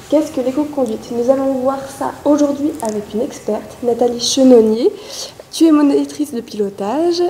Qu'est-ce que l'éco-conduite? Nous allons voir ça aujourd'hui avec une experte, Nathalie Chenonnier. Tu es monitrice de pilotage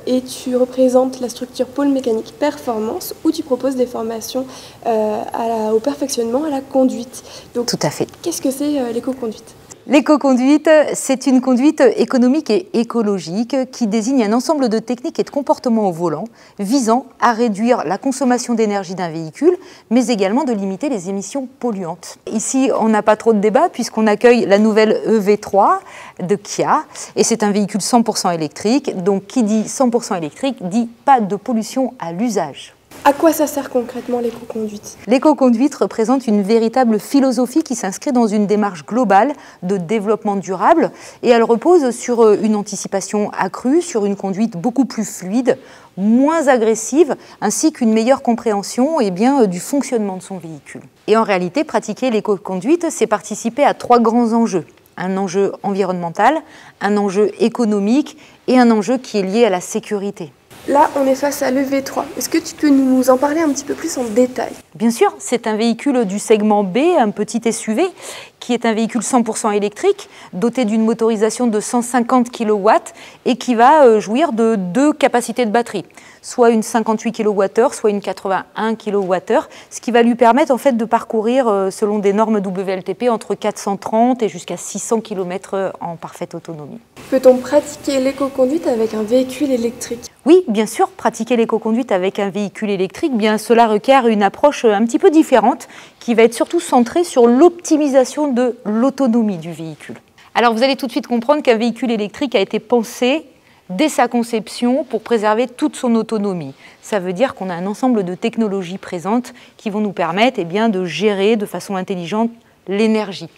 et tu représentes la structure Pôle Mécanique Performance où tu proposes des formations au perfectionnement, à la conduite. Donc, tout à fait. Qu'est-ce que c'est l'éco-conduite? L'éco-conduite, c'est une conduite économique et écologique qui désigne un ensemble de techniques et de comportements au volant visant à réduire la consommation d'énergie d'un véhicule, mais également de limiter les émissions polluantes. Ici, on n'a pas trop de débat puisqu'on accueille la nouvelle EV3 de Kia et c'est un véhicule 100% électrique. Donc, qui dit 100% électrique dit pas de pollution à l'usage. À quoi ça sert concrètement l'éco-conduite? L'éco-conduite représente une véritable philosophie qui s'inscrit dans une démarche globale de développement durable et elle repose sur une anticipation accrue, sur une conduite beaucoup plus fluide, moins agressive, ainsi qu'une meilleure compréhension du fonctionnement de son véhicule. Et en réalité, pratiquer l'éco-conduite, c'est participer à 3 grands enjeux. Un enjeu environnemental, un enjeu économique et un enjeu qui est lié à la sécurité. Là, on est face à l'EV3. Est-ce que tu peux nous en parler un petit peu plus en détail? Bien sûr, c'est un véhicule du segment B, un petit SUV, qui est un véhicule 100% électrique, doté d'une motorisation de 150 kW et qui va jouir de 2 capacités de batterie, soit une 58 kWh, soit une 81 kWh, ce qui va lui permettre en fait de parcourir, selon des normes WLTP, entre 430 et jusqu'à 600 km en parfaite autonomie. Peut-on pratiquer l'éco-conduite avec un véhicule électrique? Oui, bien sûr, pratiquer l'éco-conduite avec un véhicule électrique, cela requiert une approche un petit peu différente qui va être surtout centrée sur l'optimisation de l'autonomie du véhicule. Alors vous allez tout de suite comprendre qu'un véhicule électrique a été pensé dès sa conception pour préserver toute son autonomie. Ça veut dire qu'on a un ensemble de technologies présentes qui vont nous permettre de gérer de façon intelligente l'énergie.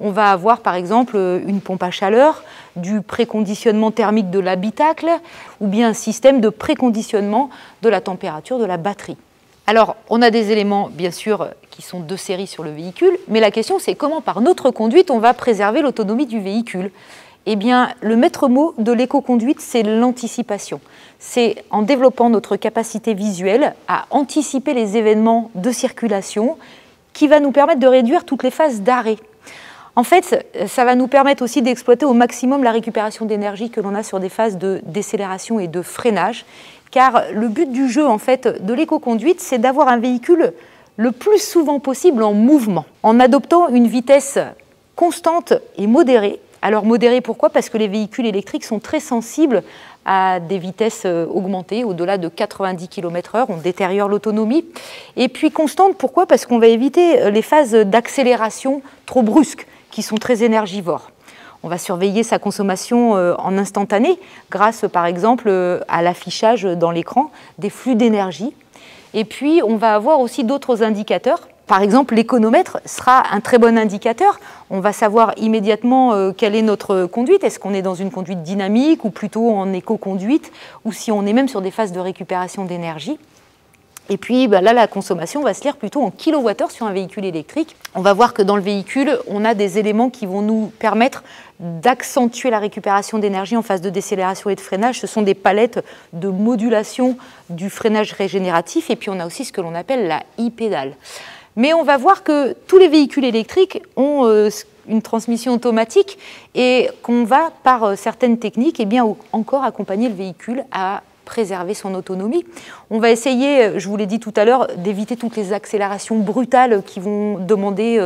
On va avoir par exemple une pompe à chaleur, du préconditionnement thermique de l'habitacle ou bien un système de préconditionnement de la température de la batterie. Alors, on a des éléments, bien sûr, qui sont de série sur le véhicule, mais la question, c'est comment, par notre conduite, on va préserver l'autonomie du véhicule. Le maître mot de l'éco-conduite, c'est l'anticipation. C'est en développant notre capacité visuelle à anticiper les événements de circulation qui va nous permettre de réduire toutes les phases d'arrêt. En fait, ça va nous permettre aussi d'exploiter au maximum la récupération d'énergie que l'on a sur des phases de décélération et de freinage, car le but du jeu en fait, de l'éco-conduite, c'est d'avoir un véhicule le plus souvent possible en mouvement, en adoptant une vitesse constante et modérée. Alors modérée, pourquoi? Parce que les véhicules électriques sont très sensibles à des vitesses augmentées, au-delà de 90 km/h, on détériore l'autonomie. Et puis constante, pourquoi? Parce qu'on va éviter les phases d'accélération trop brusques, qui sont très énergivores. On va surveiller sa consommation en instantané, grâce par exemple à l'affichage dans l'écran des flux d'énergie. Et puis on va avoir aussi d'autres indicateurs. Par exemple, l'économètre sera un très bon indicateur. On va savoir immédiatement quelle est notre conduite. Est-ce qu'on est dans une conduite dynamique ou plutôt en éco-conduite, ou si on est même sur des phases de récupération d'énergie. Et puis là, la consommation va se lire plutôt en kilowattheure sur un véhicule électrique. On va voir que dans le véhicule, on a des éléments qui vont nous permettre d'accentuer la récupération d'énergie en phase de décélération et de freinage. Ce sont des palettes de modulation du freinage régénératif. Et puis on a aussi ce que l'on appelle la e-pédale. Mais on va voir que tous les véhicules électriques ont une transmission automatique et qu'on va, par certaines techniques, encore accompagner le véhicule à préserver son autonomie. On va essayer, je vous l'ai dit tout à l'heure, d'éviter toutes les accélérations brutales qui vont demander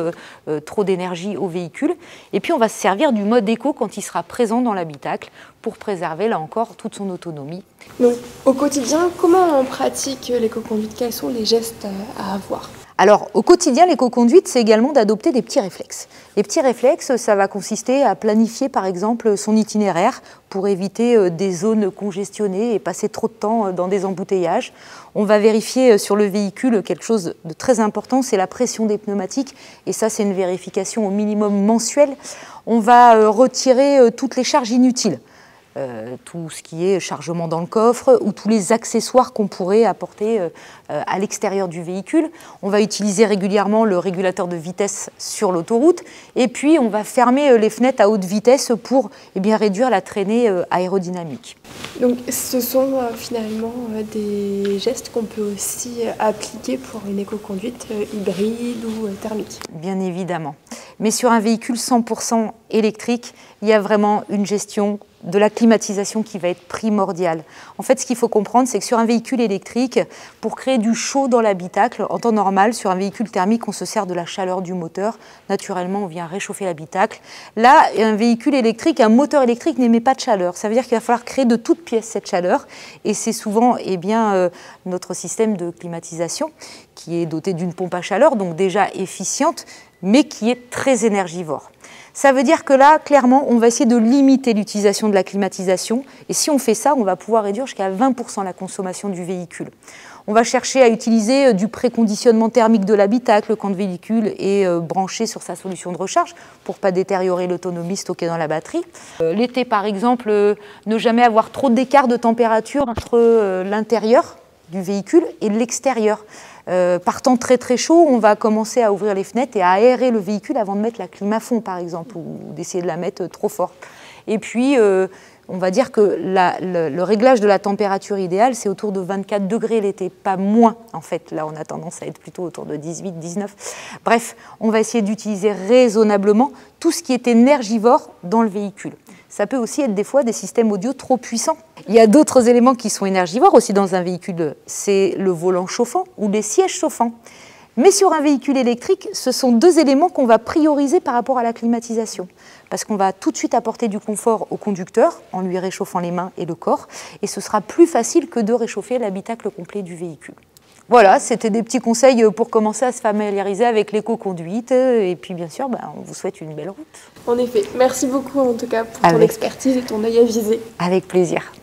trop d'énergie au véhicule. Et puis on va se servir du mode éco quand il sera présent dans l'habitacle pour préserver, là encore, toute son autonomie. Donc au quotidien, comment on pratique l'éco-conduite? Quels sont les gestes à avoir? Alors, au quotidien, l'éco-conduite, c'est également d'adopter des petits réflexes. Les petits réflexes, ça va consister à planifier, par exemple, son itinéraire pour éviter des zones congestionnées et passer trop de temps dans des embouteillages. On va vérifier sur le véhicule quelque chose de très important, c'est la pression des pneumatiques. Et ça, c'est une vérification au minimum mensuelle. On va retirer toutes les charges inutiles. tout ce qui est chargement dans le coffre ou tous les accessoires qu'on pourrait apporter à l'extérieur du véhicule. On va utiliser régulièrement le régulateur de vitesse sur l'autoroute et puis on va fermer les fenêtres à haute vitesse pour réduire la traînée aérodynamique. Donc ce sont finalement des gestes qu'on peut aussi appliquer pour une éco-conduite hybride ou thermique. Bien évidemment. Mais sur un véhicule 100% électrique, il y a vraiment une gestion de la climatisation qui va être primordiale. En fait, ce qu'il faut comprendre, c'est que sur un véhicule électrique, pour créer du chaud dans l'habitacle, en temps normal, sur un véhicule thermique, on se sert de la chaleur du moteur. Naturellement, on vient réchauffer l'habitacle. Là, un véhicule électrique, un moteur électrique n'émet pas de chaleur. Ça veut dire qu'il va falloir créer de toutes pièces cette chaleur. Et c'est souvent notre système de climatisation qui est doté d'une pompe à chaleur, donc déjà efficiente, mais qui est très énergivore. Ça veut dire que là, clairement, on va essayer de limiter l'utilisation de la climatisation. Et si on fait ça, on va pouvoir réduire jusqu'à 20% la consommation du véhicule. On va chercher à utiliser du préconditionnement thermique de l'habitacle quand le véhicule est branché sur sa solution de recharge pour ne pas détériorer l'autonomie stockée dans la batterie. L'été, par exemple, ne jamais avoir trop d'écart de température entre l'intérieur du véhicule et l'extérieur. Partant très très chaud, on va commencer à ouvrir les fenêtres et à aérer le véhicule avant de mettre la clim à fond, par exemple, ou d'essayer de la mettre trop fort. Et puis, on va dire que le réglage de la température idéale, c'est autour de 24 degrés l'été, pas moins en fait. Là, on a tendance à être plutôt autour de 18, 19. Bref, on va essayer d'utiliser raisonnablement tout ce qui est énergivore dans le véhicule. Ça peut aussi être des fois des systèmes audio trop puissants. Il y a d'autres éléments qui sont énergivores aussi dans un véhicule. C'est le volant chauffant ou les sièges chauffants. Mais sur un véhicule électrique, ce sont deux éléments qu'on va prioriser par rapport à la climatisation. Parce qu'on va tout de suite apporter du confort au conducteur en lui réchauffant les mains et le corps. Et ce sera plus facile que de réchauffer l'habitacle complet du véhicule. Voilà, c'était des petits conseils pour commencer à se familiariser avec l'éco-conduite. Et puis bien sûr, on vous souhaite une belle route. En effet, merci beaucoup en tout cas pour ton expertise et ton œil avisé. Avec plaisir.